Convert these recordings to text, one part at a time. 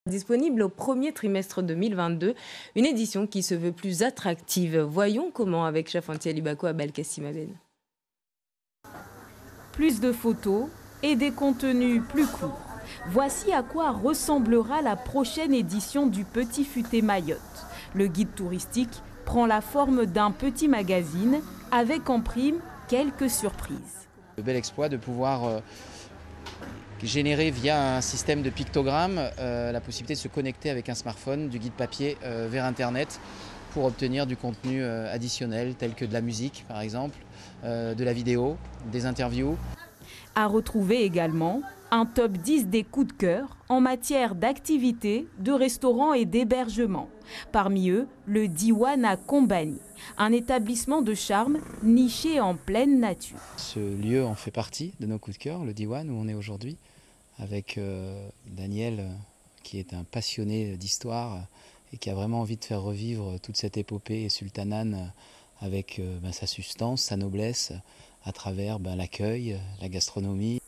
Disponible au premier trimestre 2022, une édition qui se veut plus attractive. Voyons comment avec Chafanti Alibako à Belkacem. Plus de photos et des contenus plus courts. Voici à quoi ressemblera la prochaine édition du Petit Futé Mayotte. Le guide touristique prend la forme d'un petit magazine avec en prime quelques surprises. Le bel exploit de pouvoir générer via un système de pictogrammes la possibilité de se connecter avec un smartphone du guide papier vers Internet pour obtenir du contenu additionnel tel que de la musique par exemple, de la vidéo, des interviews. À retrouver également un top 10 des coups de cœur en matière d'activités, de restaurants et d'hébergement. Parmi eux, le Diwan à Kombani, un établissement de charme niché en pleine nature. Ce lieu en fait partie de nos coups de cœur, le Diwan où on est aujourd'hui, avec Daniel qui est un passionné d'histoire et qui a vraiment envie de faire revivre toute cette épopée sultanane avec sa substance, sa noblesse, à travers l'accueil, la gastronomie.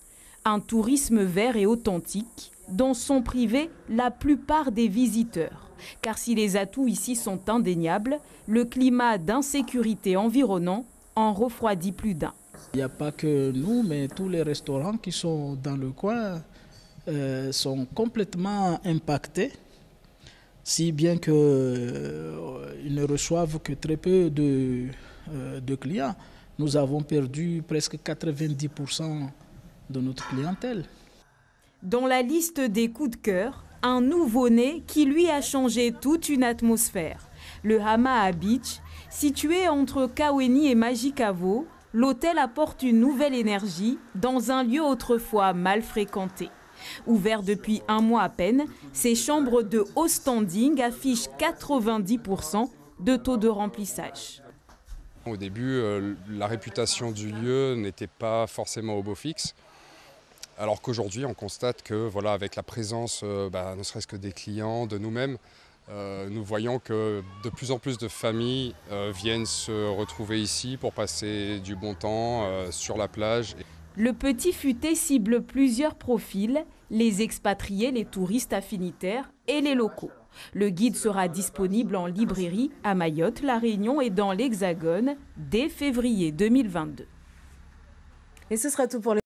Un tourisme vert et authentique dont sont privés la plupart des visiteurs. Car si les atouts ici sont indéniables, le climat d'insécurité environnant en refroidit plus d'un. Il n'y a pas que nous, mais tous les restaurants qui sont dans le coin sont complètement impactés, si bien qu'ils ne reçoivent que très peu de clients. Nous avons perdu presque 90% de notre clientèle. Dans la liste des coups de cœur, un nouveau-né qui lui a changé toute une atmosphère. Le Hama Beach, situé entre Kaweni et Majikavo, l'hôtel apporte une nouvelle énergie dans un lieu autrefois mal fréquenté. Ouvert depuis un mois à peine, ces chambres de haut standing affichent 90% de taux de remplissage. Au début, la réputation du lieu n'était pas forcément au beau fixe. Alors qu'aujourd'hui, on constate que voilà, avec la présence ne serait-ce que des clients, de nous-mêmes, nous voyons que de plus en plus de familles viennent se retrouver ici pour passer du bon temps sur la plage. Le Petit Futé cible plusieurs profils, les expatriés, les touristes affinitaires et les locaux. Le guide sera disponible en librairie à Mayotte, La Réunion et dans l'Hexagone dès février 2022. Et ce sera tout pour